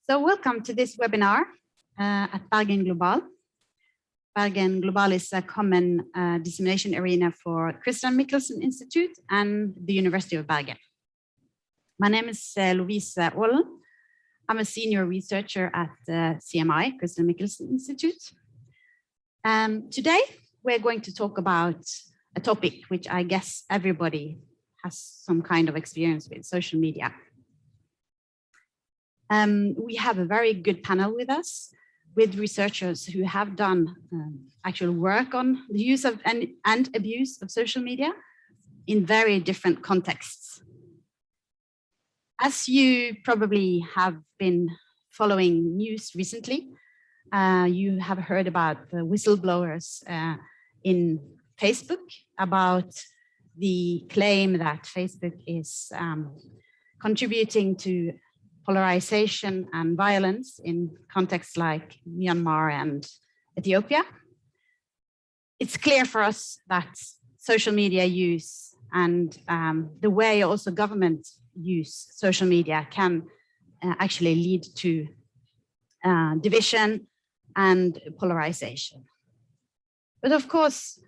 So welcome to this webinar at Bergen Global. Bergen Global is a common dissemination arena for Christian Michelsen Institute and the University of Bergen. My name is Lovise Aalen. I'm a senior researcher at CMI, Christian Michelsen Institute. Today, we're going to talk about a topic which I guess everybody has some kind of experience with, social media. We have a very good panel with us, with researchers who have done actual work on the use of and abuse of social media in very different contexts. As you probably have been following news recently, you have heard about the whistleblowers in Facebook about the claim that Facebook is contributing to polarization and violence in contexts like Myanmar and Ethiopia. It's clear for us that social media use and the way also governments use social media can actually lead to division and polarization. But of course,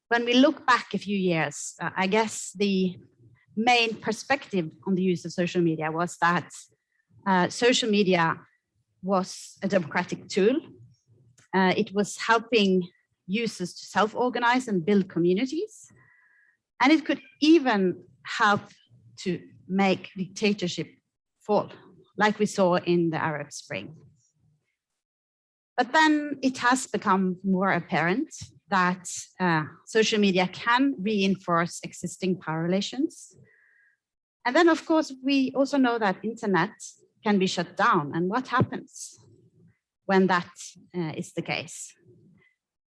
when we look back a few years, I guess the main perspective on the use of social media was that social media was a democratic tool. It was helping users to self-organize and build communities. And it could even help to make dictatorship fall, like we saw in the Arab Spring. But then it has become more apparent that social media can reinforce existing power relations. And then, of course, we also know that internet can be shut down. And what happens when that is the case?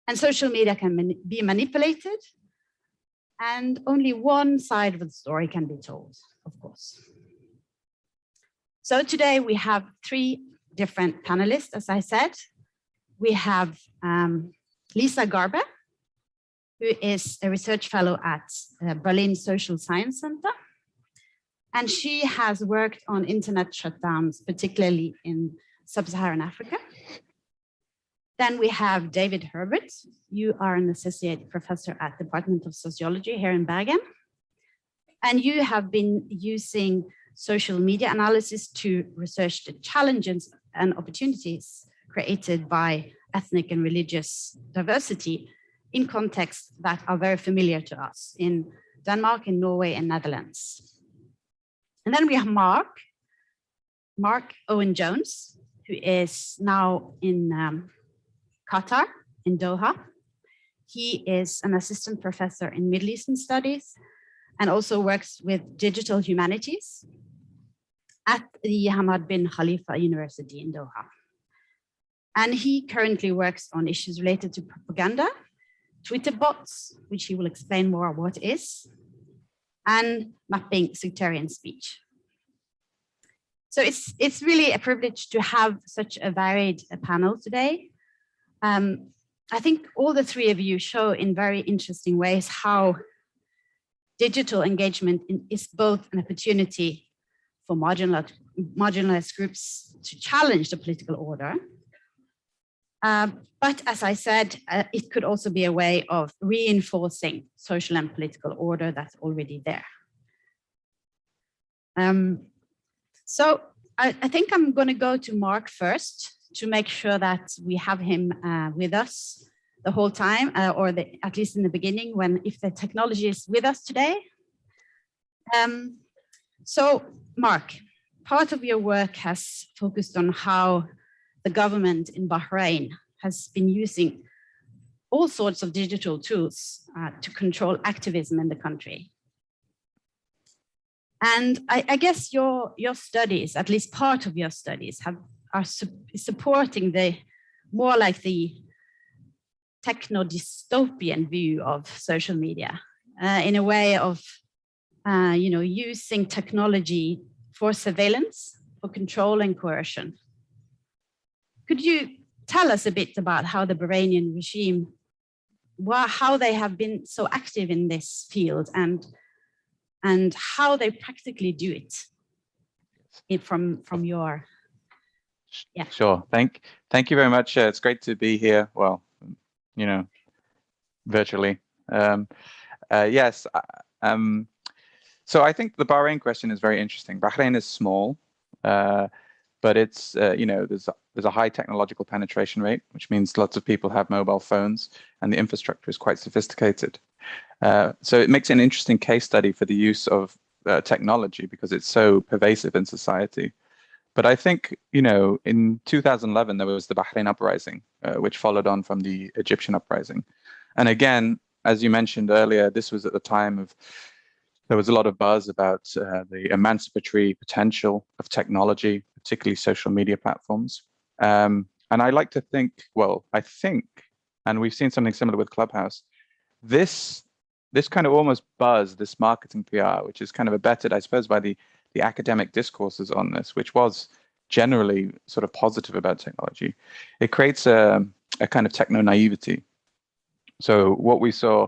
And social media can be manipulated, and only one side of the story can be told, of course. So today we have three different panelists, as I said. We have Lisa Garbe, who is a research fellow at Berlin Social Science Center. And she has worked on internet shutdowns, particularly in sub-Saharan Africa. Then we have David Herbert. You are an associate professor at the Department of Sociology here in Bergen. And you have been using social media analysis to research the challenges and opportunities created by ethnic and religious diversity in contexts that are very familiar to us in Denmark, in Norway, and Netherlands. And then we have Marc Owen Jones, who is now in Qatar, in Doha. He is an assistant professor in Middle Eastern studies and also works with digital humanities at the Hamad bin Khalifa University in Doha. And he currently works on issues related to propaganda, Twitter bots, which he will explain more what is, and mapping sectarian speech. So it's really a privilege to have such a varied panel today. I think all the three of you show in very interesting ways how digital engagement is both an opportunity for marginalized groups to challenge the political order. But as I said, it could also be a way of reinforcing social and political order that's already there. So I think I'm going to go to Marc first to make sure that we have him with us the whole time, or at least in the beginning, if the technology is with us today. So Marc, part of your work has focused on how the government in Bahrain has been using all sorts of digital tools to control activism in the country. And I guess your studies, at least part of your studies, are supporting the more like the techno-dystopian view of social media in a way of using technology for surveillance, for control and coercion. Could you tell us a bit about how the Bahrainian regime, how they have been so active in this field and how they practically do it from your Yeah. Sure. Thank you very much. It's great to be here. Well, you know, virtually. Yes. So I think the Bahrain question is very interesting. Bahrain is small, but it's there's a high technological penetration rate, which means lots of people have mobile phones, and the infrastructure is quite sophisticated. So it makes an interesting case study for the use of technology because it's so pervasive in society. But I think, in 2011, there was the Bahrain Uprising, which followed on from the Egyptian Uprising. And again, as you mentioned earlier, this was at the time of, there was a lot of buzz about the emancipatory potential of technology, particularly social media platforms. And I like to think, and we've seen something similar with Clubhouse, this kind of almost buzz, this marketing PR, which is kind of abetted, I suppose, by the academic discourses on this, which was generally sort of positive about technology. It creates a kind of techno naivety. So what we saw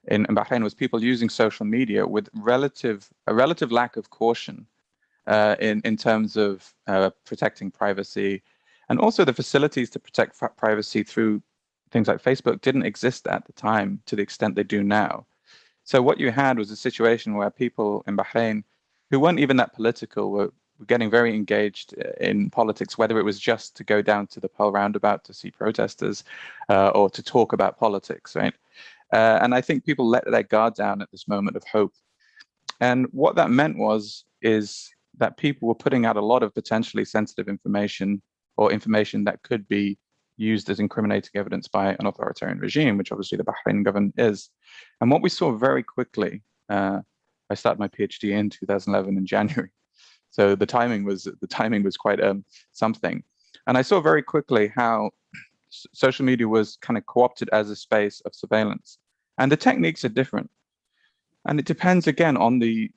in Bahrain was people using social media with a relative lack of caution in terms of protecting privacy, and also the facilities to protect privacy through things like Facebook didn't exist at the time to the extent they do now. So what you had was a situation where people in Bahrain who weren't even that political were getting very engaged in politics, whether it was just to go down to the Pearl Roundabout to see protesters or to talk about politics, right? And I think people let their guard down at this moment of hope. And what that meant is that people were putting out a lot of potentially sensitive information, or information that could be used as incriminating evidence by an authoritarian regime, which obviously the Bahrain government is. And what we saw very quickly, I started my PhD in 2011 in January, so the timing was quite something. And I saw very quickly how social media was kind of co-opted as a space of surveillance, and the techniques are different, and it depends again on the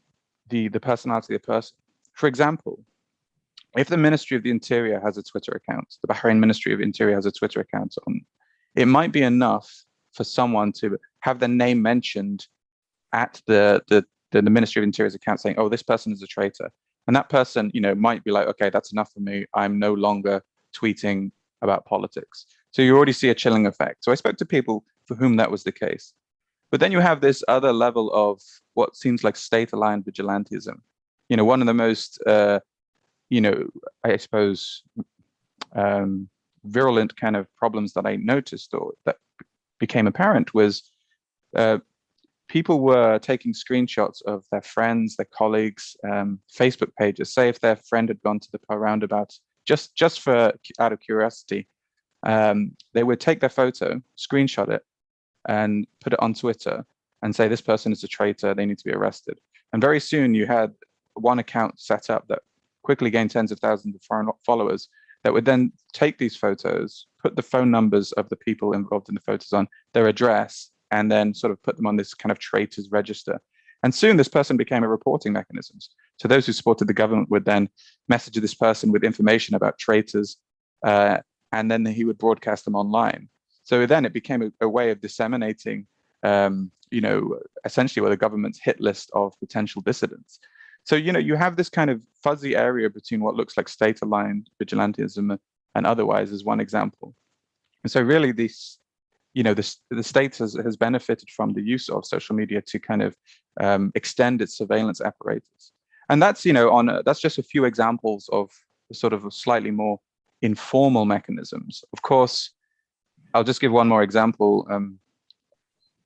personality of the person. For example, if the Ministry of the Interior has a Twitter account, the Bahrain Ministry of Interior has a Twitter account on, it might be enough for someone to have their name mentioned at the Ministry of Interior's account saying, oh, this person is a traitor. And that person, might be like, okay, that's enough for me. I'm no longer tweeting about politics. So you already see a chilling effect. So I spoke to people for whom that was the case. But then you have this other level of what seems like state-aligned vigilantism. One of the most I suppose, virulent kind of problems that I noticed, or that became apparent, was people were taking screenshots of their friends, their colleagues, Facebook pages. Say if their friend had gone to the Pearl Roundabout, just out of curiosity, they would take their photo, screenshot it, and put it on Twitter and say, this person is a traitor, they need to be arrested. And very soon you had one account set up that quickly gained tens of thousands of foreign followers that would then take these photos, put the phone numbers of the people involved in the photos on their address, and then sort of put them on this kind of traitors register. And soon this person became a reporting mechanism. So those who supported the government would then message this person with information about traitors, and then he would broadcast them online. So then it became a way of disseminating, essentially what the government's hit list of potential dissidents. So, you have this kind of fuzzy area between what looks like state-aligned vigilantism and otherwise is one example. And so really the state has benefited from the use of social media to kind of extend its surveillance apparatus. And that's, that's just a few examples of sort of slightly more informal mechanisms. Of course, I'll just give one more example.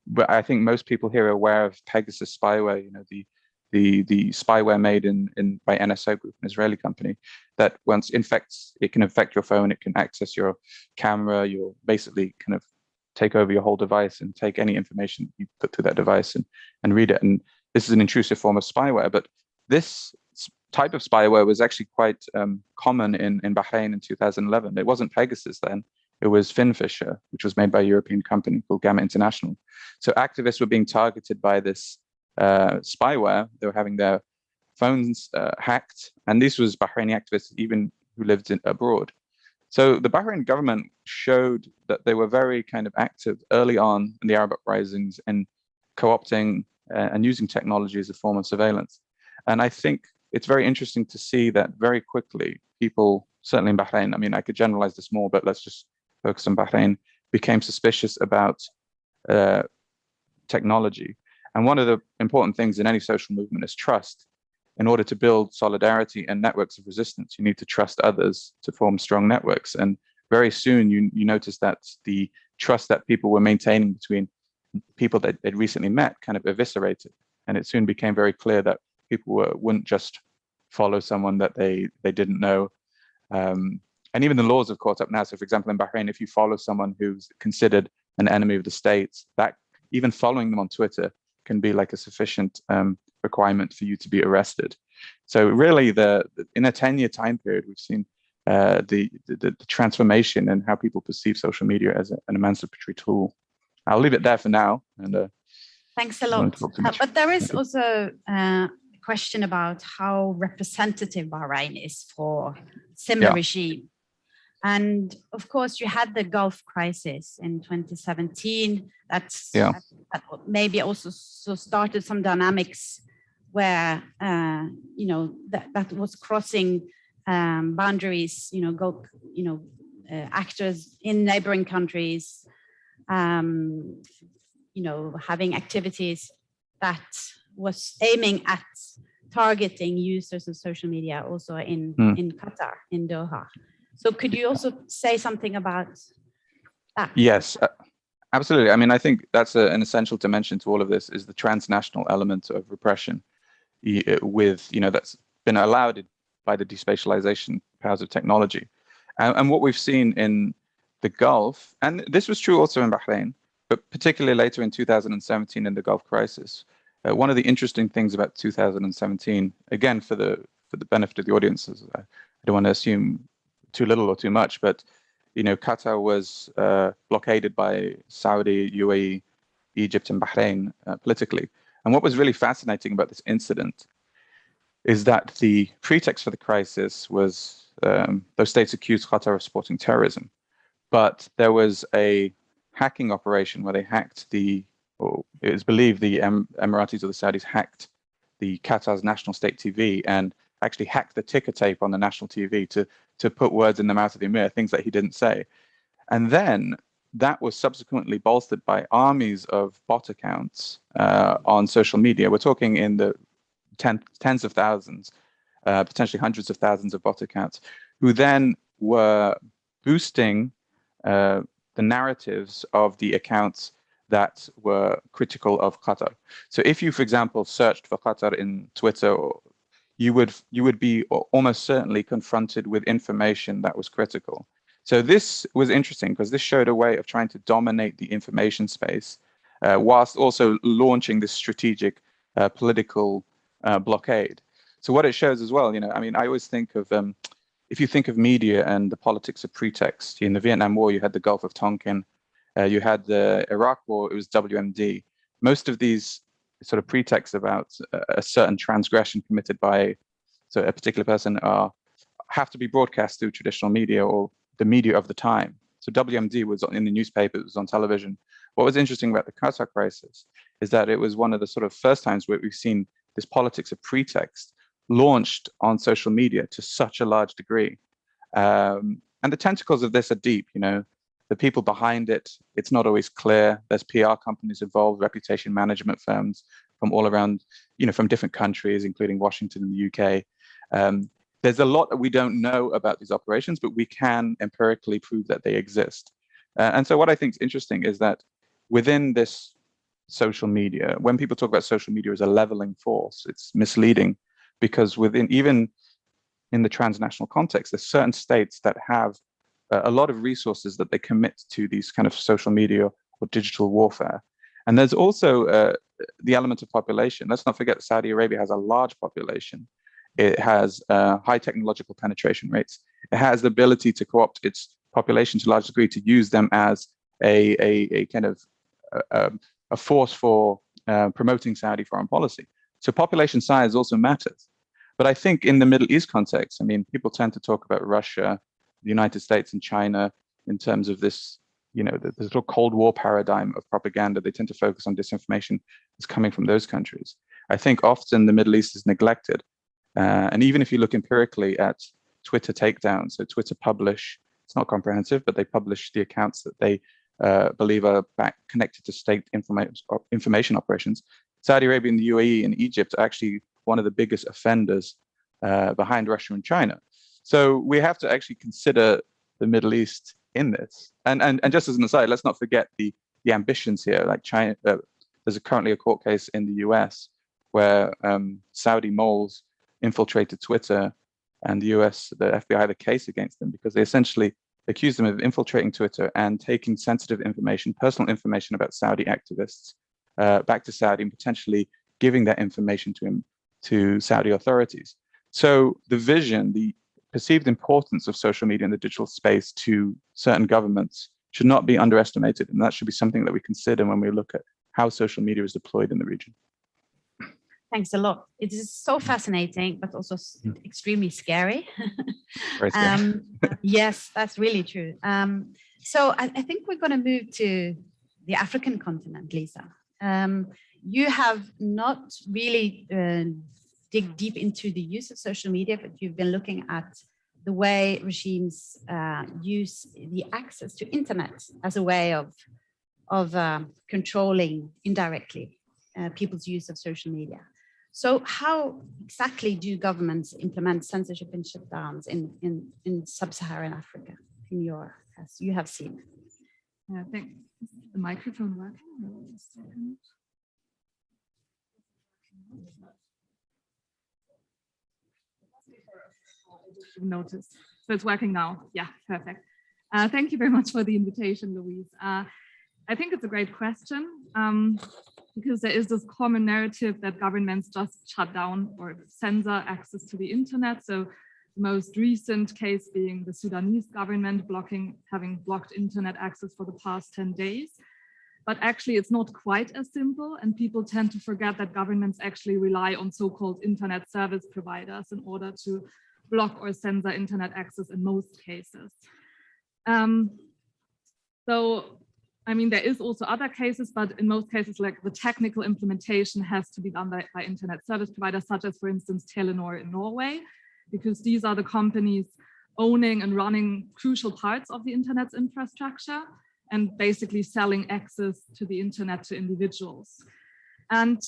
But I think most people here are aware of Pegasus spyware, the spyware made by NSO Group, an Israeli company, that once it can infect your phone, it can access your camera, you'll basically kind of take over your whole device and take any information you put through that device and read it. And this is an intrusive form of spyware, but this type of spyware was actually quite common in Bahrain in 2011. It wasn't Pegasus then, it was Finfisher, which was made by a European company called Gamma International. So activists were being targeted by this spyware. They were having their phones hacked, and this was Bahraini activists even who lived abroad. So the Bahrain government showed that they were very kind of active early on in the Arab uprisings and co-opting and using technology as a form of surveillance. And I think it's very interesting to see that very quickly people certainly in Bahrain, I mean, I could generalize this more, but let's just focus on Bahrain, became suspicious about technology. And one of the important things in any social movement is trust. In order to build solidarity and networks of resistance, you need to trust others to form strong networks. And very soon you notice that the trust that people were maintaining between people that they'd recently met kind of eviscerated. And it soon became very clear that people wouldn't just follow someone that they didn't know. And even the laws have caught up now. So for example, in Bahrain, if you follow someone who's considered an enemy of the state, that even following them on Twitter can be like a sufficient requirement for you to be arrested. So really, in a 10-year time period, we've seen the transformation in how people perceive social media as an emancipatory tool. I'll leave it there for now. And thanks a lot. But there is also a question about how representative Bahrain is for similar regime. And of course, you had the Gulf crisis in 2017. That maybe also started some dynamics where that was crossing boundaries. Actors in neighboring countries, having activities that was aiming at targeting users of social media, also in Qatar, in Doha. So could you also say something about that? Yes, absolutely. I mean, I think that's an essential dimension to all of this, is the transnational element of repression that's been allowed by the despatialization powers of technology. And what we've seen in the Gulf, and this was true also in Bahrain, but particularly later in 2017 in the Gulf crisis, one of the interesting things about 2017, again, for the benefit of the audiences, I don't want to assume too little or too much, but Qatar was blockaded by Saudi, UAE, Egypt, and Bahrain politically. And what was really fascinating about this incident is that the pretext for the crisis was those states accused Qatar of supporting terrorism. But there was a hacking operation where they hacked it was believed the Emiratis or the Saudis hacked the Qatar's national state TV and actually hacked the ticker tape on the national TV to put words in the mouth of the emir, things that he didn't say. And then that was subsequently bolstered by armies of bot accounts on social media. We're talking in the tens of thousands, potentially hundreds of thousands of bot accounts, who then were boosting the narratives of the accounts that were critical of Qatar. So if you, for example, searched for Qatar in Twitter, you would be almost certainly confronted with information that was critical. So this was interesting because this showed a way of trying to dominate the information space whilst also launching this strategic political blockade. So what it shows as well, I mean, I always think of, if you think of media and the politics of pretext, in the Vietnam War, you had the Gulf of Tonkin, you had the Iraq War, it was WMD. Most of these sort of pretexts about a certain transgression committed by a particular person have to be broadcast through traditional media or the media of the time. So WMD was in the newspaper, it was on television. What was interesting about the Qatar crisis is that it was one of the sort of first times where we've seen this politics of pretext launched on social media to such a large degree. And the tentacles of this are deep, the people behind it, it's not always clear. There's PR companies involved, reputation management firms from all around, from different countries, including Washington and the UK. There's a lot that we don't know about these operations, but we can empirically prove that they exist. And so what I think is interesting is that within this social media, when people talk about social media as a leveling force, it's misleading because even in the transnational context, there's certain states that have a lot of resources that they commit to these kind of social media or digital warfare. And there's also the element of population. Let's not forget Saudi Arabia has a large population. It has high technological penetration rates. It has the ability to co-opt its population to a large degree to use them as a kind of a force for promoting Saudi foreign policy. So population size also matters. But I think in the Middle East context, I mean, people tend to talk about Russia, the United States and China in terms of this, the sort of Cold War paradigm of propaganda. They tend to focus on disinformation that's coming from those countries. I think often the Middle East is neglected. And even if you look empirically at Twitter takedown. So Twitter publish, it's not comprehensive, but they publish the accounts that they believe are connected to state information operations. Saudi Arabia and the UAE and Egypt are actually one of the biggest offenders behind Russia and China. So we have to actually consider the Middle East in this. And just as an aside, let's not forget the ambitions here. Like China, there's currently a court case in the US where Saudi moles infiltrated Twitter, and the US, the FBI, had a case against them because they essentially accused them of infiltrating Twitter and taking sensitive information, personal information about Saudi activists back to Saudi and potentially giving that information to Saudi authorities. So the vision, the perceived importance of social media in the digital space to certain governments should not be underestimated. And that should be something that we consider when we look at how social media is deployed in the region. Thanks a lot. It is so fascinating, but also extremely scary. Very scary. Yes, that's really true. So I think we're going to move to the African continent, Lisa. You have not really dig deep into the use of social media, but you've been looking at the way regimes use the access to internet as a way of controlling indirectly people's use of social media. So how exactly do governments implement censorship and shutdowns in sub-Saharan Africa, as you have seen? Yeah, I think the microphone working. Just a second. Notice. So it's working now. Yeah, perfect. Thank you very much for the invitation, Louise. I think it's a great question because there is this common narrative that governments just shut down or censor access to the internet. So the most recent case being the Sudanese government having blocked internet access for the past 10 days. But actually, it's not quite as simple, and people tend to forget that governments actually rely on so-called internet service providers in order to block or censor internet access in most cases. So, I mean, there is also other cases, but in most cases, like the technical implementation has to be done by internet service providers, such as, for instance, Telenor in Norway, because these are the companies owning and running crucial parts of the internet's infrastructure and basically selling access to the internet to individuals. And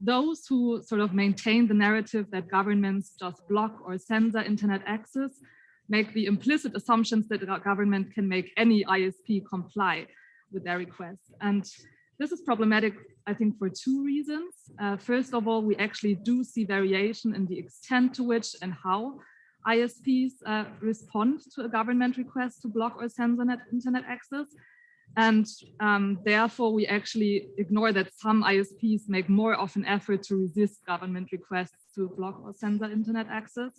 those who sort of maintain the narrative that governments just block or censor internet access make the implicit assumptions that a government can make any ISP comply with their request. And this is problematic, I think, for two reasons. First of all, we actually do see variation in the extent to which and how ISPs respond to a government request to block or censor internet access. And therefore, we actually ignore that some ISPs make more of an effort to resist government requests to block or censor internet access.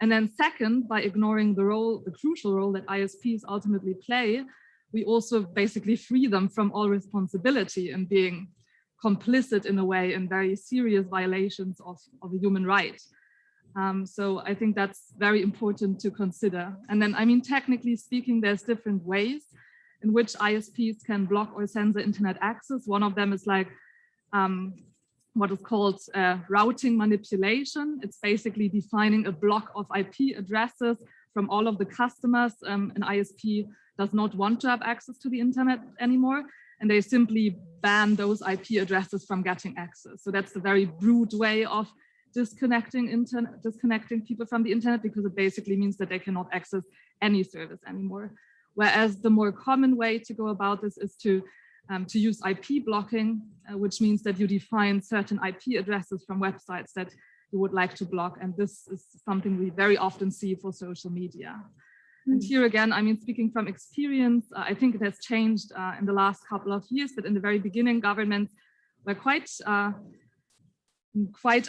And then second, by ignoring the crucial role that ISPs ultimately play, we also basically free them from all responsibility in being complicit in a way in very serious violations of a human right. So I think that's very important to consider. And then, I mean, technically speaking, there's different ways in which ISPs can block or censor internet access. One of them is like what is called routing manipulation. It's basically defining a block of IP addresses from all of the customers. An ISP does not want to have access to the internet anymore, and they simply ban those IP addresses from getting access. So that's a very brute way of disconnecting people from the internet, because it basically means that they cannot access any service anymore. Whereas the more common way to go about this is to use IP blocking, which means that you define certain IP addresses from websites that you would like to block. And this is something we very often see for social media. And here again, I mean, speaking from experience, I think it has changed in the last couple of years, but in the very beginning, governments were quite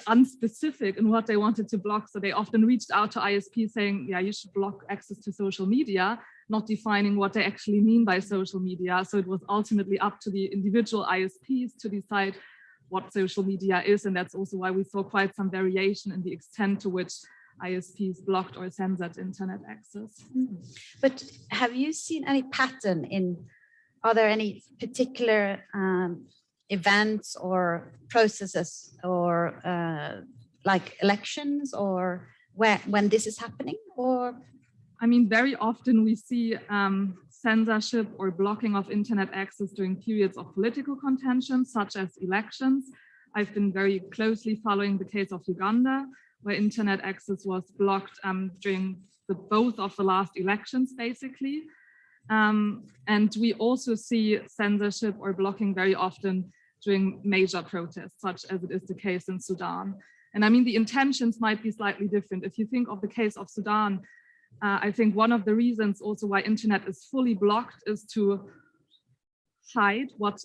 unspecific in what they wanted to block. So they often reached out to ISPs saying, yeah, you should block access to social media, not defining what they actually mean by social media. So it was ultimately up to the individual ISPs to decide what social media is. And that's also why we saw quite some variation in the extent to which ISPs blocked or censored internet access. But have you seen any pattern are there any particular events or processes or like elections or when this is happening, or? I mean, very often we see censorship or blocking of internet access during periods of political contention, such as elections. I've been very closely following the case of Uganda, where internet access was blocked during both of the last elections, basically. And we also see censorship or blocking very often during major protests, such as it is the case in Sudan. And I mean, the intentions might be slightly different. If you think of the case of Sudan, I think one of the reasons also why internet is fully blocked is to hide what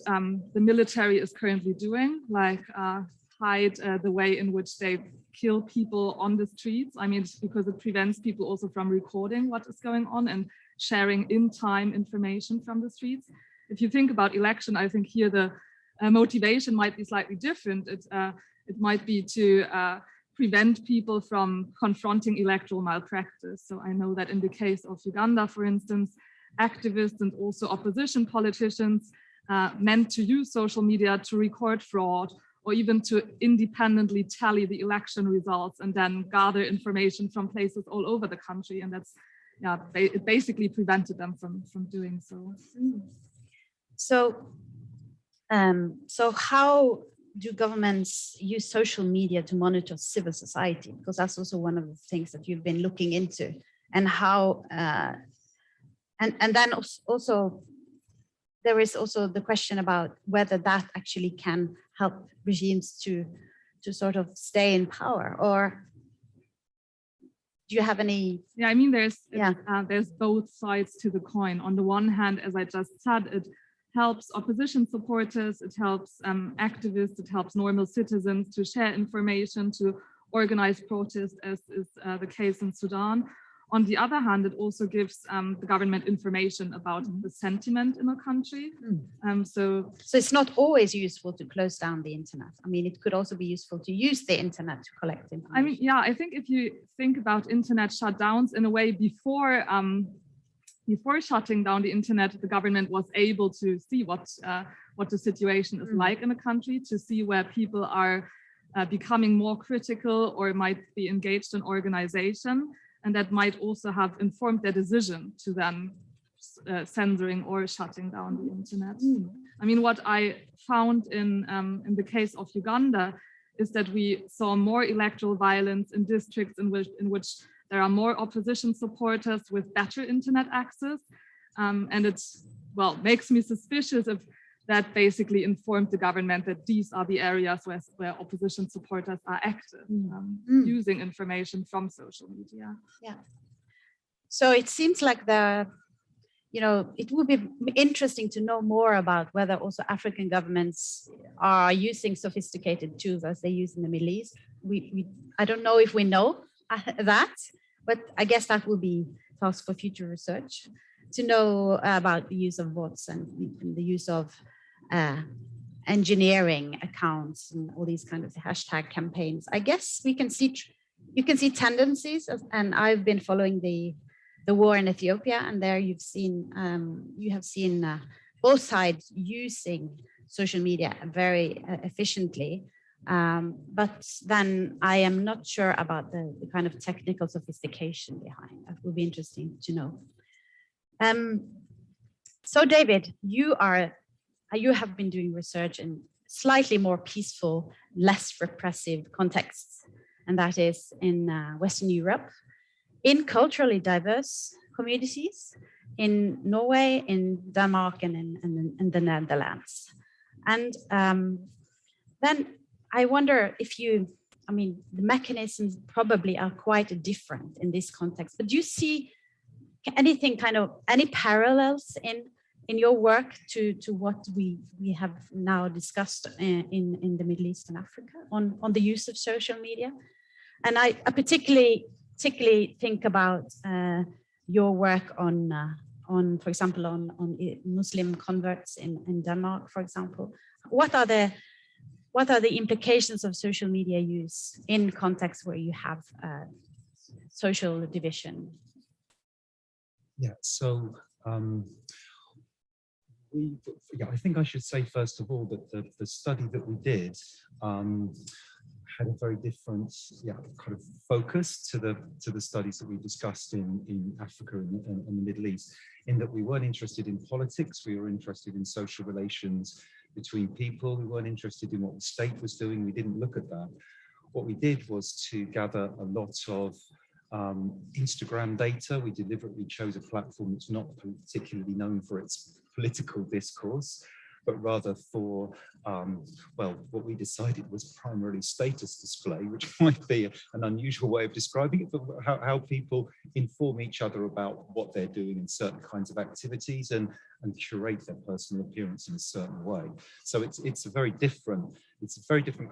the military is currently doing, like hide the way in which they kill people on the streets. I mean, it's because it prevents people also from recording what is going on and sharing in time information from the streets. If you think about election, I think here the motivation might be slightly different. It might be to prevent people from confronting electoral malpractice. So I know that in the case of Uganda, for instance, activists and also opposition politicians meant to use social media to record fraud or even to independently tally the election results and then gather information from places all over the country. And that's, yeah, it basically prevented them from doing so. So how do governments use social media to monitor civil society? Because that's also one of the things that you've been looking into, and how, and then also there is also the question about whether that actually can help regimes to sort of stay in power, or do you have any? Yeah, I mean, there's both sides to the coin. On the one hand, as I just said, it helps opposition supporters, it helps activists, it helps normal citizens to share information, to organize protests, as is the case in Sudan. On the other hand, it also gives the government information about the sentiment in a country. So it's not always useful to close down the internet. I mean, it could also be useful to use the internet to collect information. I mean, yeah, I think if you think about internet shutdowns in a way, before shutting down the internet, the government was able to see what the situation is like in a country, to see where people are becoming more critical or might be engaged in organization. And that might also have informed their decision to then censoring or shutting down the internet. I mean, what I found in the case of Uganda is that we saw more electoral violence in districts in which there are more opposition supporters with better internet access. And it, well, makes me suspicious if that basically informed the government that these are the areas where opposition supporters are active, using information from social media. Yeah. So it seems like it would be interesting to know more about whether also African governments are using sophisticated tools as they use in the Middle East. I don't know if we know that, but I guess that will be a task for future research, to know about the use of bots and the use of engineering accounts and all these kind of hashtag campaigns. I guess you can see tendencies, and I've been following the war in Ethiopia, and there you have seen both sides using social media very efficiently. But then I am not sure about the kind of technical sophistication behind. That would be interesting to know. So David, you have been doing research in slightly more peaceful, less repressive contexts, and that is in Western Europe, in culturally diverse communities, in Norway, in Denmark, and in the Netherlands. And then I wonder if I mean, the mechanisms probably are quite different in this context, but do you see any parallels in your work to what we have now discussed in the Middle East and Africa on the use of social media? And I particularly think about your work on, for example, on Muslim converts in Denmark, for example. What are the implications of social media use in contexts where you have social division? Yeah, so I think I should say first of all that the study that we did had a very different, kind of focus to the studies that we discussed in Africa and the Middle East, in that we weren't interested in politics, we were interested in social relations between people. We weren't interested in what the state was doing. We didn't look at that. What we did was to gather a lot of Instagram data. We deliberately chose a platform that's not particularly known for its political discourse, but rather for, well, what we decided was primarily status display, which might be an unusual way of describing it, but how people inform each other about what they're doing in certain kinds of activities and curate their personal appearance in a certain way. So it's a very different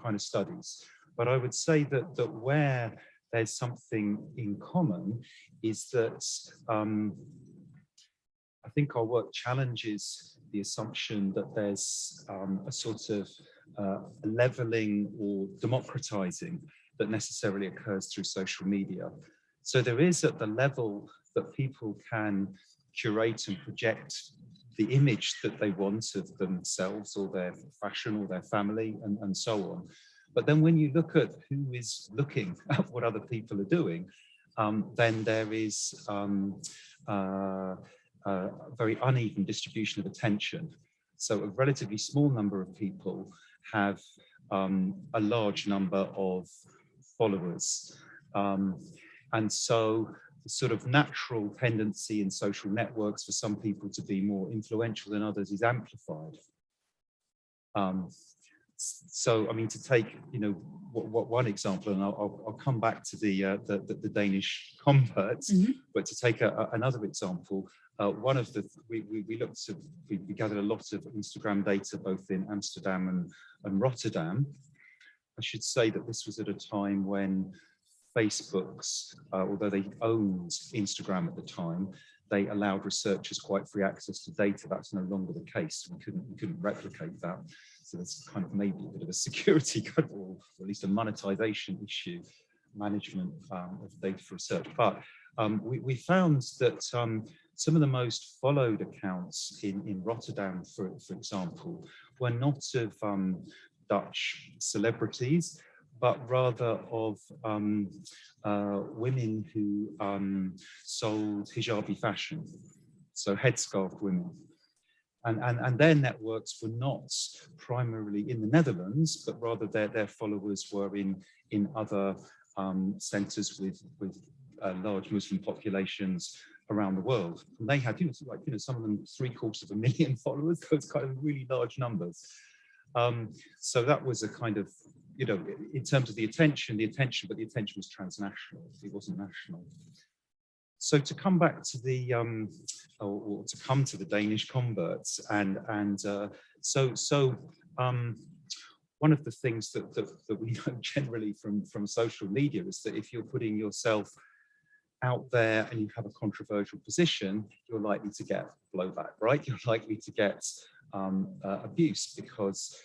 kind of studies. But I would say that where there's something in common is that I think our work challenges the assumption that there's a sort of leveling or democratizing that necessarily occurs through social media. So there is at the level that people can curate and project the image that they want of themselves or their fashion or their family and so on. But then when you look at who is looking at what other people are doing, then there is a very uneven distribution of attention. So a relatively small number of people have a large number of followers. And so the sort of natural tendency in social networks for some people to be more influential than others is amplified. So, I mean, to take, one example, and I'll come back to the Danish converts, but to take another example, one of the, we gathered a lot of Instagram data, both in Amsterdam and Rotterdam. I should say that this was at a time when Facebook's, although they owned Instagram at the time, they allowed researchers quite free access to data. That's no longer the case. We couldn't replicate that. So there's kind of maybe a bit of a security or at least a monetization issue, management of data for research. But we found that some of the most followed accounts in Rotterdam, for example, were not of Dutch celebrities, but rather of women who sold hijabi fashion, so headscarf women. And their networks were not primarily in the Netherlands, but rather their followers were in other centres with large Muslim populations around the world. And they had, some of them 750,000 followers, those kind of really large numbers. So that was a kind of, in terms of the attention, but the attention was transnational, it wasn't national. So to come back to the, or to come to the Danish converts, one of the things that we know generally from social media is that if you're putting yourself out there and you have a controversial position, you're likely to get blowback, right? You're likely to get abuse because,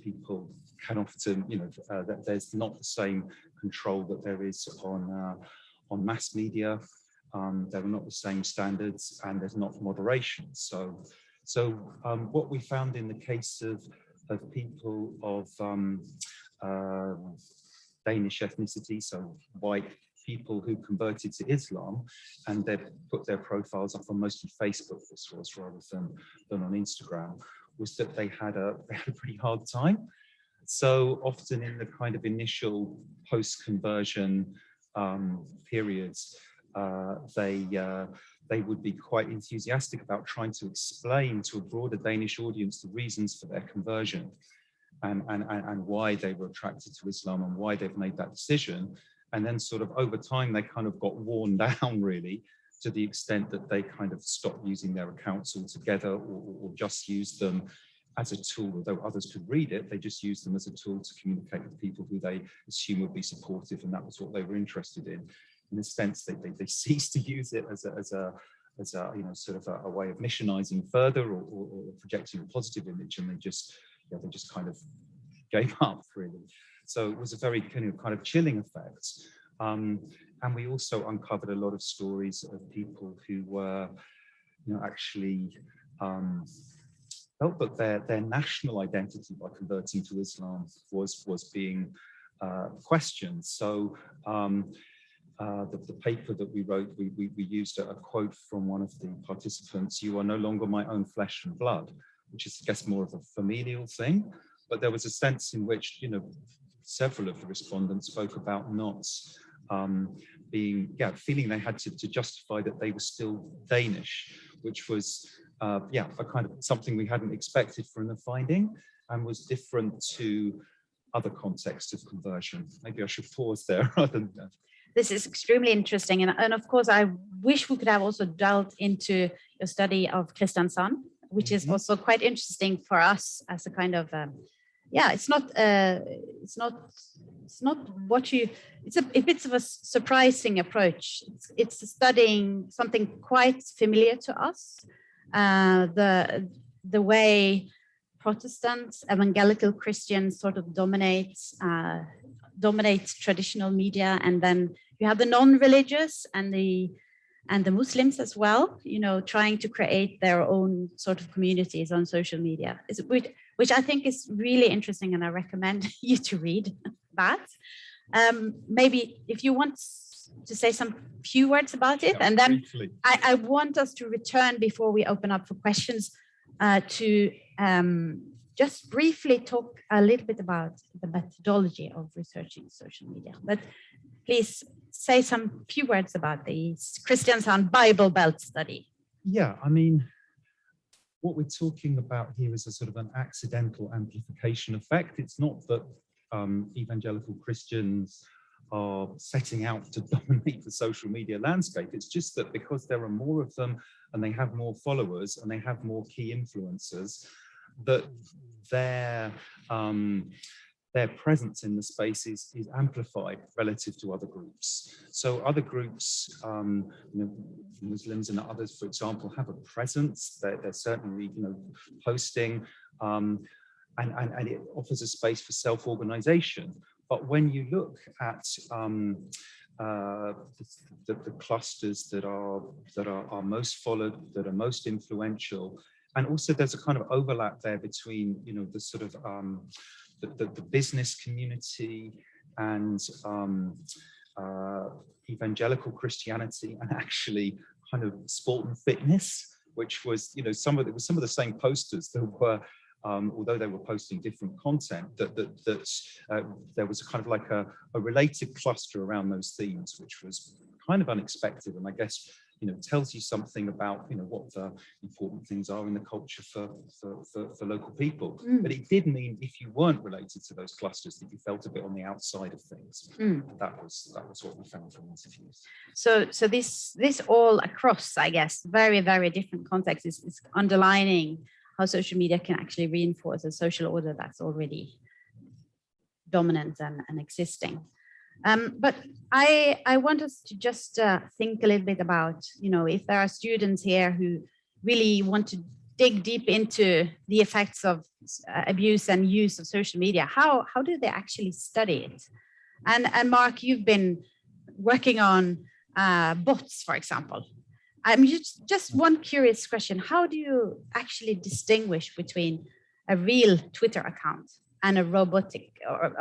people can often, that there's not the same control that there is on mass media. There are not the same standards and there's not moderation. So what we found in the case of people of Danish ethnicity, so white people who converted to Islam, and they put their profiles up on mostly Facebook, this was, rather than on Instagram, was that they had a pretty hard time. So often in the kind of initial post-conversion periods, they would be quite enthusiastic about trying to explain to a broader Danish audience the reasons for their conversion and why they were attracted to Islam and why they've made that decision. And then sort of over time, they kind of got worn down really to the extent that they kind of stopped using their accounts altogether or just used them as a tool. Although others could read it, they just used them as a tool to communicate with people who they assume would be supportive, and that was what they were interested in. In a sense, they ceased to use it as a sort of a way of missionizing further or projecting a positive image, and they just kind of gave up really. So it was a very kind of chilling effect. And we also uncovered a lot of stories of people who were, actually felt that their national identity by converting to Islam was being questions. So the paper that we wrote, we used a quote from one of the participants: "You are no longer my own flesh and blood," which is, I guess, more of a familial thing. But there was a sense in which, you know, several of the respondents spoke about not feeling they had to justify that they were still Danish, which was, a kind of something we hadn't expected from the finding, and was different to other contexts of conversion. Maybe I should pause there rather than that. This is extremely interesting. And of course, I wish we could have also delved into your study of Kristiansand, which is also quite interesting for us as a kind of, it's a bit of a surprising approach. It's studying something quite familiar to us, the way Protestants, evangelical Christians sort of dominates traditional media, and then you have the non-religious and the Muslims as well, you know, trying to create their own sort of communities on social media, which I think is really interesting, and I recommend you to read that. Maybe if you want to say some few words about it, and then I want us to return before we open up for questions to just briefly talk a little bit about the methodology of researching social media. But please say some few words about the Kristiansand Bible Belt study. Yeah, I mean, what we're talking about here is a sort of an accidental amplification effect. It's not that evangelical Christians are setting out to dominate the social media landscape. It's just that because there are more of them and they have more followers and they have more key influencers, that their presence in the space is amplified relative to other groups. So other groups, you know, Muslims and others, for example, have a presence. They're certainly, you know, posting, and it offers a space for self-organization. But when you look at the clusters that are most followed, that are most influential, and also there's a kind of overlap there between, you know, the sort of the business community and evangelical Christianity, and actually kind of sport and fitness, which was, you know, some of the same posters that were, although they were posting different content, that there was a kind of like a related cluster around those themes, which was kind of unexpected, and I guess, you know, tells you something about, you know, what the important things are in the culture for local people. But it did mean if you weren't related to those clusters, that you felt a bit on the outside of things. That was what we found from interviews. So this all across, I guess, very, very different contexts is underlining how social media can actually reinforce a social order that's already dominant and existing. But I want us to just think a little bit about, you know, if there are students here who really want to dig deep into the effects of abuse and use of social media, how do they actually study it? And Marc, you've been working on bots, for example. I'm just one curious question. How do you actually distinguish between a real Twitter account and a robotic or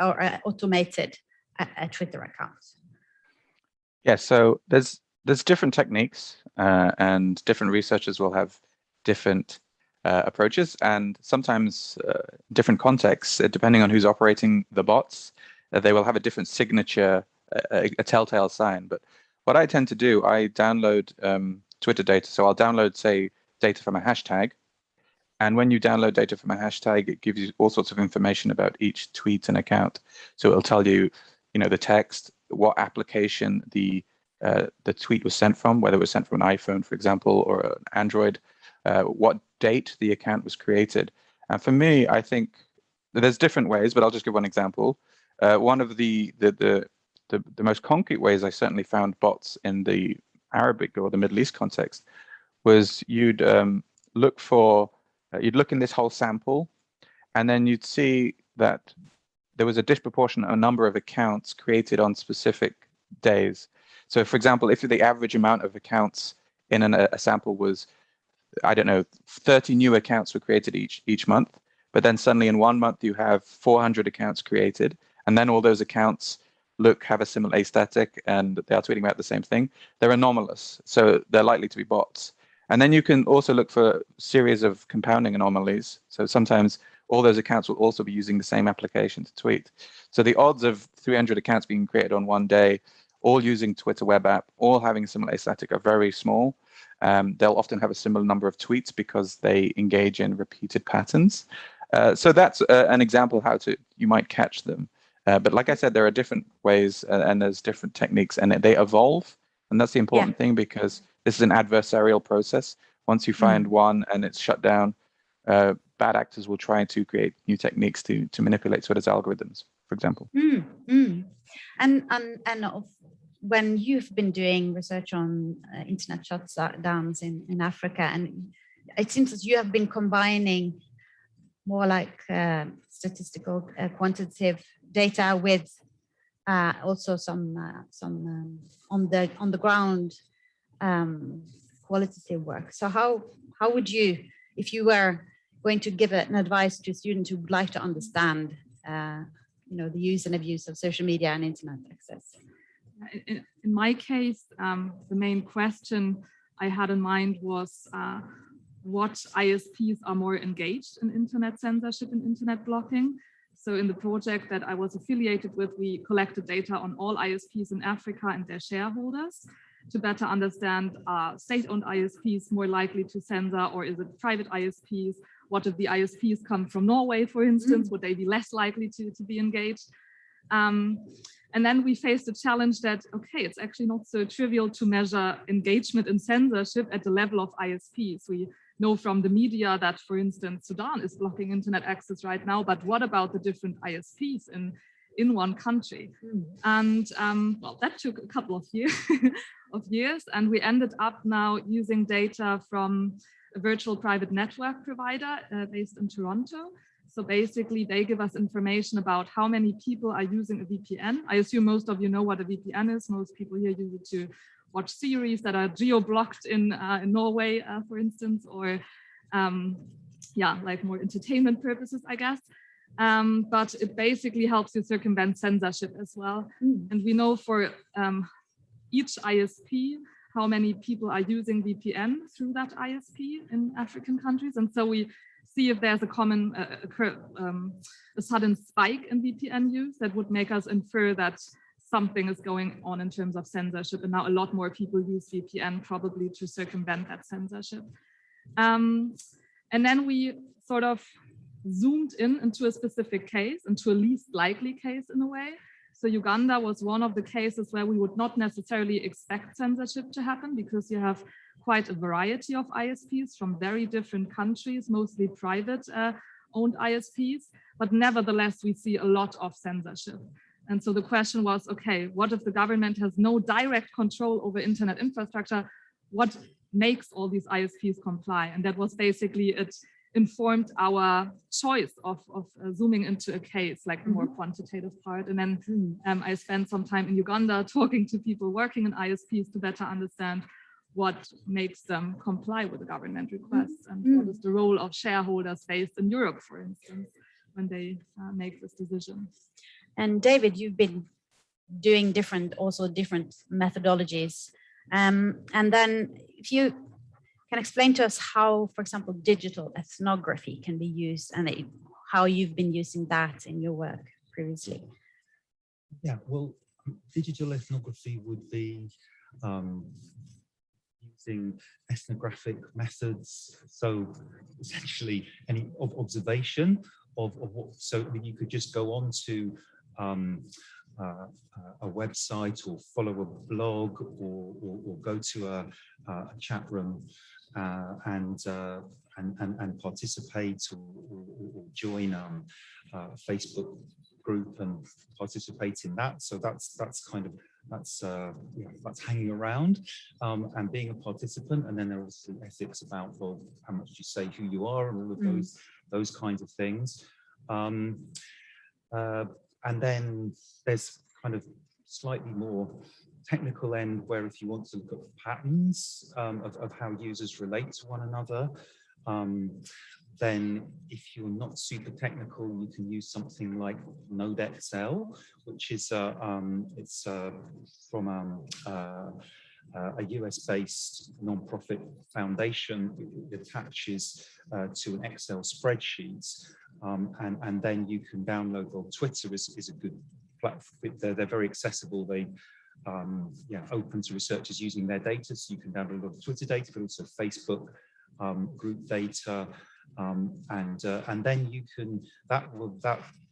automated a Twitter account? Yeah, so there's different techniques, and different researchers will have different approaches, and sometimes different contexts, depending on who's operating the bots, they will have a different signature, a telltale sign. But what I tend to do, I download Twitter data. So I'll download, say, data from a hashtag. And when you download data from a hashtag, it gives you all sorts of information about each tweet and account. So it'll tell you, you know, the text, what application the tweet was sent from, whether it was sent from an iPhone, for example, or an Android, what date the account was created. And for me, I think there's different ways, but I'll just give one example. One of the most concrete ways I certainly found bots in the Arabic or the Middle East context was you'd look in this whole sample, and then you'd see that there was a disproportionate number of accounts created on specific days. So, for example, if the average amount of accounts in a sample was, I don't know, 30 new accounts were created each month, but then suddenly in 1 month you have 400 accounts created, and then all those accounts have a similar aesthetic and they are tweeting about the same thing, they're anomalous. So they're likely to be bots. And then you can also look for a series of compounding anomalies. So sometimes all those accounts will also be using the same application to tweet. So the odds of 300 accounts being created on one day, all using Twitter web app, all having a similar aesthetic, are very small. They'll often have a similar number of tweets because they engage in repeated patterns. So that's an example of how you might catch them. But like I said, there are different ways and there's different techniques, and they evolve. And that's the important thing, because this is an adversarial process. Once you find one and it's shut down, bad actors will try to create new techniques to manipulate Twitter's algorithms, for example. And when you've been doing research on internet shutdowns in Africa, and it seems that you have been combining more like statistical, quantitative data with also some on the ground qualitative work. So how would you, if you were going to give an advice to students who would like to understand the use and abuse of social media and internet access? In my case, the main question I had in mind was what ISPs are more engaged in internet censorship and internet blocking. So in the project that I was affiliated with, we collected data on all ISPs in Africa and their shareholders to better understand, are state-owned ISPs more likely to censor, or is it private ISPs? What if the ISPs come from Norway, for instance? Would they be less likely to be engaged? And then we faced a challenge that, okay, it's actually not so trivial to measure engagement in censorship at the level of ISPs. We know from the media that, for instance, Sudan is blocking internet access right now, but what about the different ISPs in one country? And well, that took a couple of years, and we ended up now using data from a virtual private network provider based in Toronto. So basically, they give us information about how many people are using a VPN. I assume most of you know what a VPN is. Most people here use it to watch series that are geo-blocked in Norway, for instance, or like more entertainment purposes, I guess. But it basically helps you circumvent censorship as well. And we know for each ISP how many people are using VPN through that ISP in African countries. And so we see if there's a common, a sudden spike in VPN use that would make us infer that something is going on in terms of censorship. And now a lot more people use VPN probably to circumvent that censorship. And then we sort of zoomed into a specific case, into a least likely case in a way. So Uganda was one of the cases where we would not necessarily expect censorship to happen, because you have quite a variety of ISPs from very different countries, mostly private owned ISPs, but nevertheless, we see a lot of censorship. And so the question was, okay, what if the government has no direct control over internet infrastructure? What makes all these ISPs comply? And that was basically, it informed our choice of zooming into a case, like the more quantitative part. And then I spent some time in Uganda talking to people working in ISPs to better understand what makes them comply with the government requests, and what is the role of shareholders based in Europe, for instance, when they make this decision. And David, you've been doing different methodologies. And then if you can explain to us how, for example, digital ethnography can be used, and how you've been using that in your work previously. Yeah, well, digital ethnography would be using ethnographic methods. So essentially any observation of what, so you could just go on to a website, or follow a blog, or go to a chat room and participate, or join a Facebook group and participate in that. So that's hanging around and being a participant. And then there are also ethics about, well, how much you say who you are, and all of those kinds of things. And then there's kind of slightly more technical end, where if you want to look at patterns of how users relate to one another, Then if you're not super technical, you can use something like NodeXL, which is from a US-based non-profit foundation. It attaches to an Excel spreadsheet, and then you can download. Well, Twitter is a good platform. They're very accessible. They open to researchers using their data, so you can download a lot of Twitter data, but also Facebook group data, and then you can that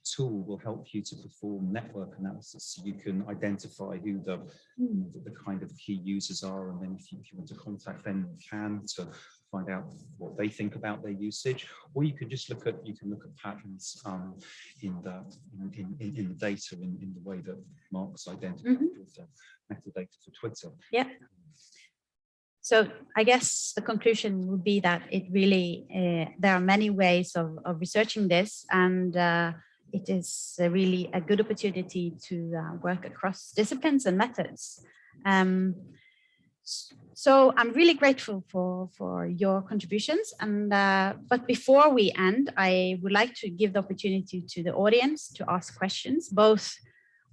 tool will help you to perform network analysis. So you can identify who the kind of key users are, and then if you want to contact them, you can, to find out what they think about their usage. Or you can just look at patterns in the data in the way that Marc's identified with the metadata for Twitter. Yeah. So I guess the conclusion would be that it really, there are many ways of researching this, and it is really a good opportunity to work across disciplines and methods. So I'm really grateful for your contributions. And but before we end, I would like to give the opportunity to the audience to ask questions, both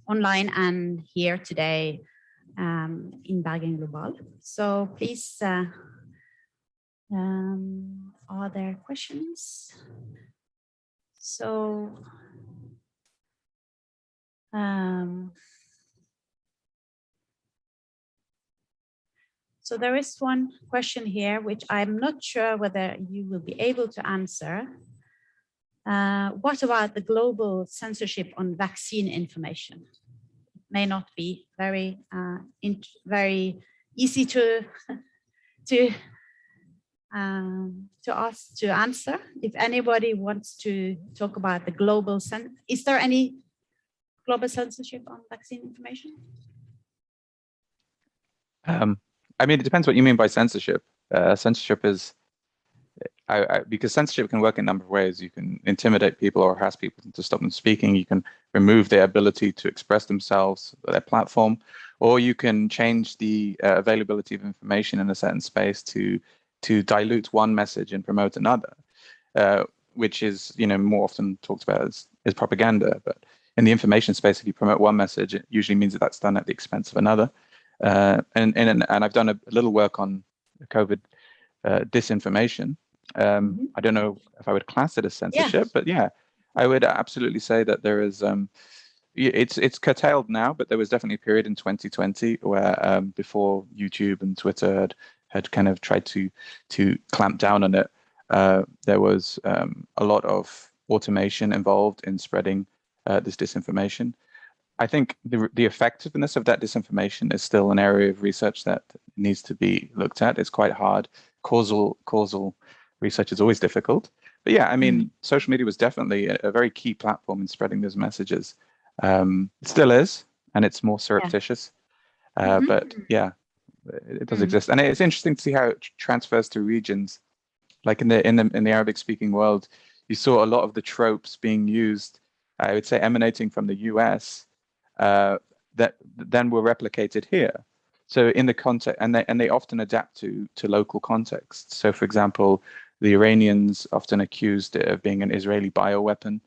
online and here today in Bergen Global. So please, are there questions? So, so there is one question here, which I'm not sure whether you will be able to answer. What about the global censorship on vaccine information? May not be very easy to answer. If anybody wants to talk about the global is there any global censorship on vaccine information? I mean, it depends what you mean by censorship. Censorship is because censorship can work in a number of ways. You can intimidate people or harass people to stop them speaking. You can remove their ability to express themselves, their platform, or you can change the availability of information in a certain space to dilute one message and promote another, which is, more often talked about as propaganda. But in the information space, if you promote one message, it usually means that that's done at the expense of another. And I've done a little work on COVID disinformation. I don't know if I would class it as censorship, but yeah, I would absolutely say that there is. It's curtailed now, but there was definitely a period in 2020 where before YouTube and Twitter had kind of tried to clamp down on it. There was a lot of automation involved in spreading this disinformation. I think the effectiveness of that disinformation is still an area of research that needs to be looked at. It's quite hard. Causal research is always difficult. But yeah, I mean, social media was definitely a very key platform in spreading those messages. It still is, and it's more surreptitious. But yeah, it does exist, and it's interesting to see how it transfers to regions. Like in the Arabic-speaking world, you saw a lot of the tropes being used. I would say emanating from the US, that then were replicated here. So in the context, and they often adapt to local contexts. So for example, the Iranians often accused it of being an Israeli bioweapon.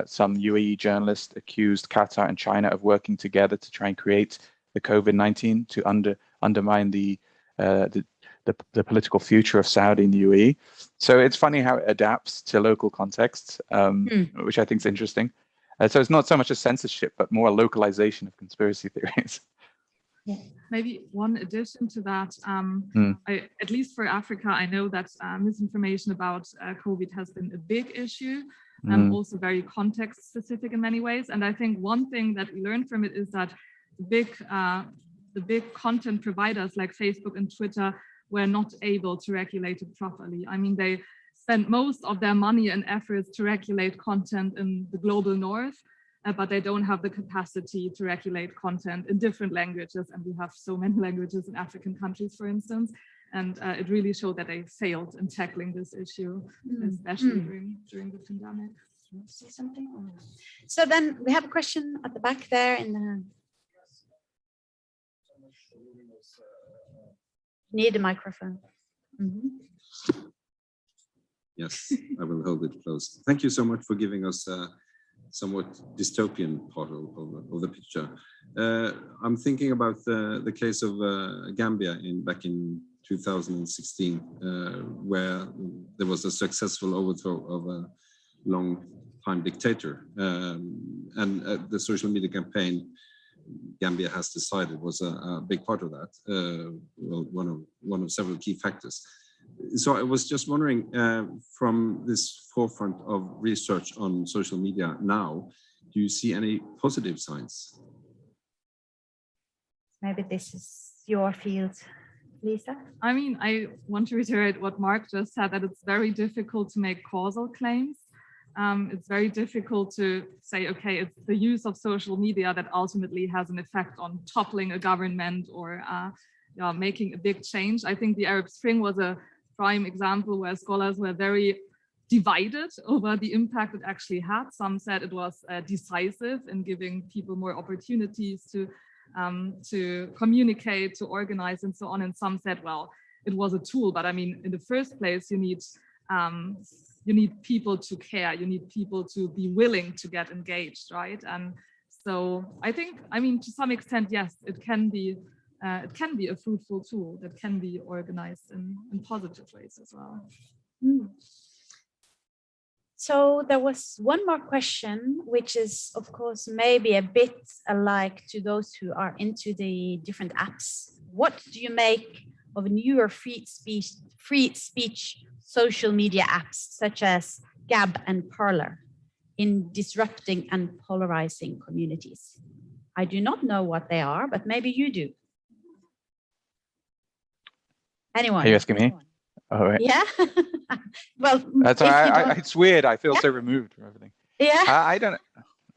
Some UAE journalists accused Qatar and China of working together to try and create the COVID-19 to undermine the political future of Saudi and the UAE. So it's funny how it adapts to local contexts, which I think is interesting. So it's not so much a censorship, but more a localization of conspiracy theories. Yeah. Maybe one addition to that, at least for Africa, I know that misinformation about COVID has been a big issue, also very context specific in many ways. And I think one thing that we learned from it is that the big content providers like Facebook and Twitter were not able to regulate it properly. I mean, they spent most of their money and efforts to regulate content in the global north, but they don't have the capacity to regulate content in different languages. And we have so many languages in African countries, for instance. And it really showed that they failed in tackling this issue, especially during the pandemic. Say something? So then we have a question at the back there in the... Need a microphone. Yes, I will hold it close. Thank you so much for giving us a somewhat dystopian part of the picture. I'm thinking about the case of Gambia back in 2016, where there was a successful overthrow of a long-time dictator, and the social media campaign Gambia has decided was a big part of that. Well, one of several key factors. So I was just wondering, from this forefront of research on social media now, do you see any positive signs? Maybe this is your field, Lisa. I mean, I want to reiterate what Marc just said, that it's very difficult to make causal claims. It's very difficult to say, okay, it's the use of social media that ultimately has an effect on toppling a government or making a big change. I think the Arab Spring was a prime example where scholars were very divided over the impact it actually had. Some said it was decisive in giving people more opportunities to communicate, to organize, and so on. And some said, well, it was a tool, but I mean, in the first place, you need people to care, you need people to be willing to get engaged, right? And so I think, I mean, to some extent, yes, it can be a fruitful tool that can be organized in positive ways as well. Mm. So there was one more question, which is, of course, maybe a bit alike to those who are into the different apps. What do you make of newer free speech social media apps such as Gab and Parler in disrupting and polarizing communities? I do not know what they are, but maybe you do. Anyone? Are you asking me? All right. Yeah. Well, that's it's weird. I feel so removed from everything. Yeah.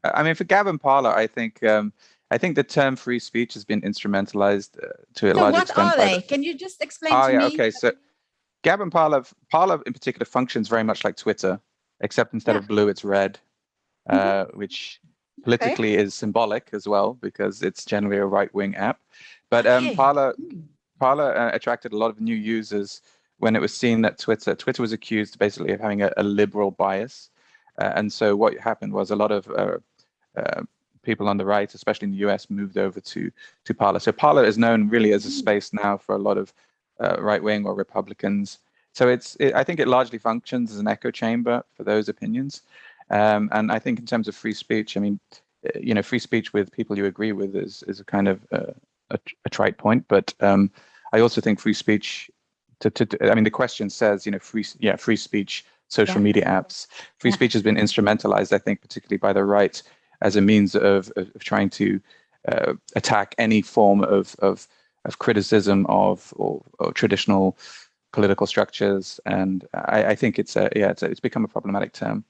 I mean, for Gab and Parler, I think the term free speech has been instrumentalized to a large extent. What are they? Can you just explain to me? Okay. So Gab and Parler in particular functions very much like Twitter, except instead of blue, it's red, which politically is symbolic as well because it's generally a right-wing app. But Parler attracted a lot of new users when it was seen that Twitter was accused basically of having a liberal bias. And so what happened was a lot of people on the right, especially in the US, moved over to Parler. So Parler is known really as a space now for a lot of right-wing or Republicans. So I think it largely functions as an echo chamber for those opinions. And I think in terms of free speech, I mean, free speech with people you agree with is a kind of a trite point. But I also think free speech, I mean, the question says, free speech, social media apps. Free speech has been instrumentalized, I think, particularly by the right as a means of trying to attack any form of criticism of traditional political structures. And I think it's become a problematic term.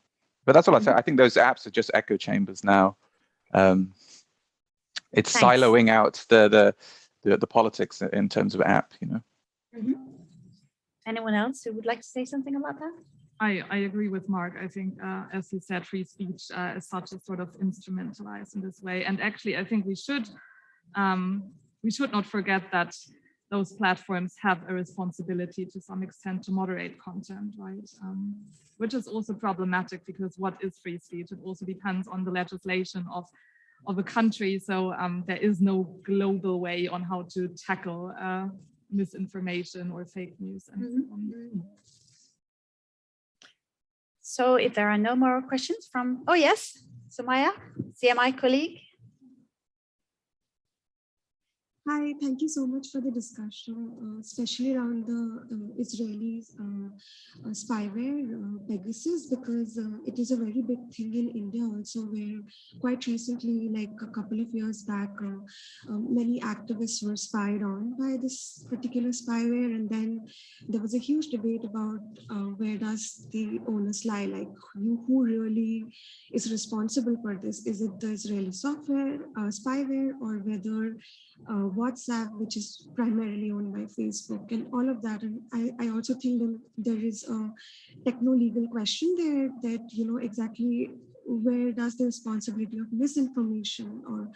But that's all I say. I think those apps are just echo chambers now. It's siloing out the politics in terms of app, Mm-hmm. Anyone else who would like to say something about that? I agree with Marc. I think, as you said, free speech is such a sort of instrumentalized in this way. And actually, I think we should not forget that those platforms have a responsibility to some extent to moderate content, right? Which is also problematic because what is free speech? It also depends on the legislation of a country. So there is no global way on how to tackle misinformation or fake news and so on. So if there are no more questions from, oh yes, Sumaya, CMI colleague. Hi, thank you so much for the discussion, especially around the Israeli spyware, Pegasus, because it is a very big thing in India also, where quite recently, like a couple of years back, many activists were spied on by this particular spyware. And then there was a huge debate about where does the onus lie, like who really is responsible for this? Is it the Israeli software, spyware, or whether WhatsApp, which is primarily owned by Facebook, and all of that. And I also think that there is a techno-legal question there that, exactly where does the responsibility of misinformation or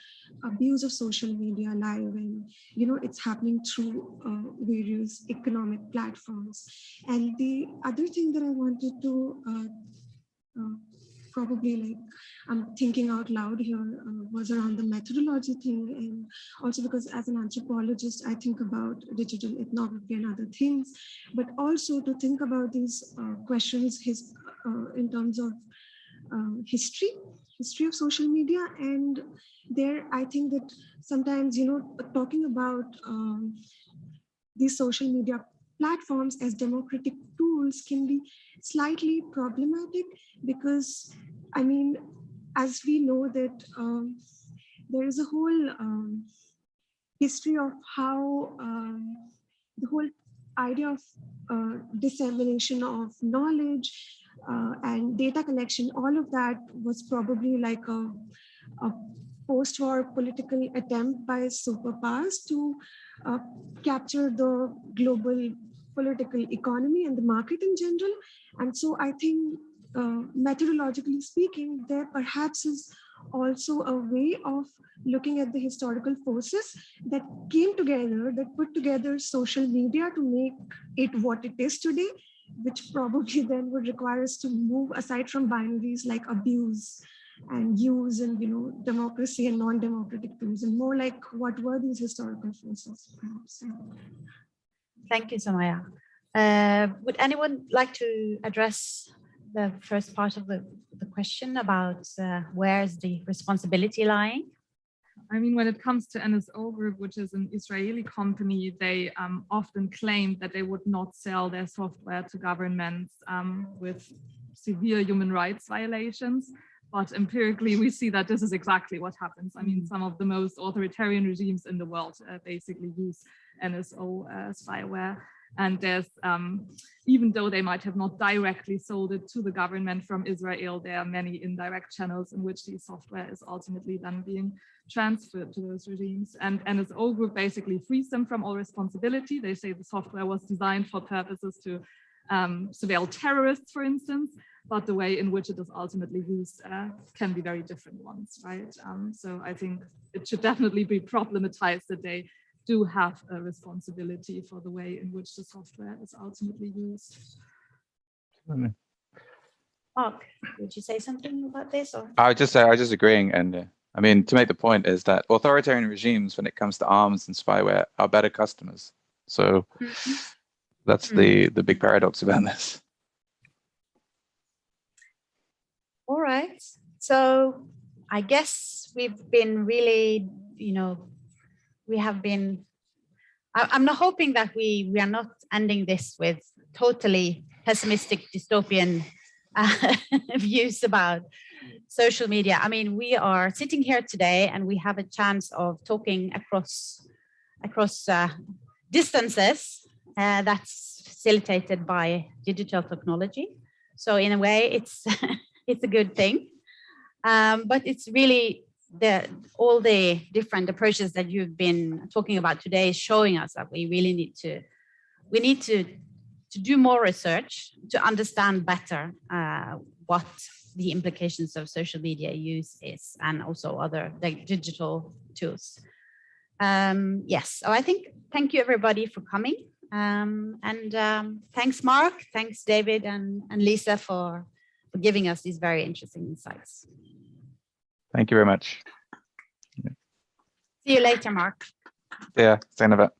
abuse of social media lie when, it's happening through various economic platforms? And the other thing that I wanted to probably I'm thinking out loud here was around the methodology thing, and also because as an anthropologist, I think about digital ethnography and other things, but also to think about these questions in terms of history of social media. And there, I think that sometimes, talking about these social media platforms as democratic tools can be slightly problematic, because I mean, as we know that there is a whole history of how the whole idea of dissemination of knowledge and data collection, all of that was probably like a post-war political attempt by superpowers to capture the global political economy and the market in general. And so I think methodologically speaking, there perhaps is also a way of looking at the historical forces that came together, that put together social media to make it what it is today, which probably then would require us to move aside from binaries like abuse and use and democracy and non-democratic tools, and more like what were these historical forces, perhaps. Thank you, Samaya. Would anyone like to address the first part of the question about where is the responsibility lying? I mean, when it comes to NSO Group, which is an Israeli company, they often claim that they would not sell their software to governments with severe human rights violations. But empirically, we see that this is exactly what happens. I mean, some of the most authoritarian regimes in the world basically use NSO spyware. And there's, even though they might have not directly sold it to the government from Israel, there are many indirect channels in which the software is ultimately then being transferred to those regimes. And NSO Group basically frees them from all responsibility. They say the software was designed for purposes to surveil terrorists, for instance, but the way in which it is ultimately used can be very different ones, right? So I think it should definitely be problematized that they do have a responsibility for the way in which the software is ultimately used. Marc, would you say something about this? Or? I was just agreeing, and I mean, to make the point is that authoritarian regimes, when it comes to arms and spyware, are better customers. So that's the big paradox about this. All right. So I guess we've been really, we have been, I'm not hoping that we are not ending this with totally pessimistic dystopian views about social media. I mean, we are sitting here today and we have a chance of talking across distances that's facilitated by digital technology. So in a way, it's it's a good thing, but it's really all the different approaches that you've been talking about today is showing us that we really need to do more research to understand better what the implications of social media use is, and also other digital tools. Yes, so I think thank you everybody for coming, and thanks Marc, thanks David and Lisa for giving us these very interesting insights. Thank you very much. See you later, Marc. Yeah, stand about.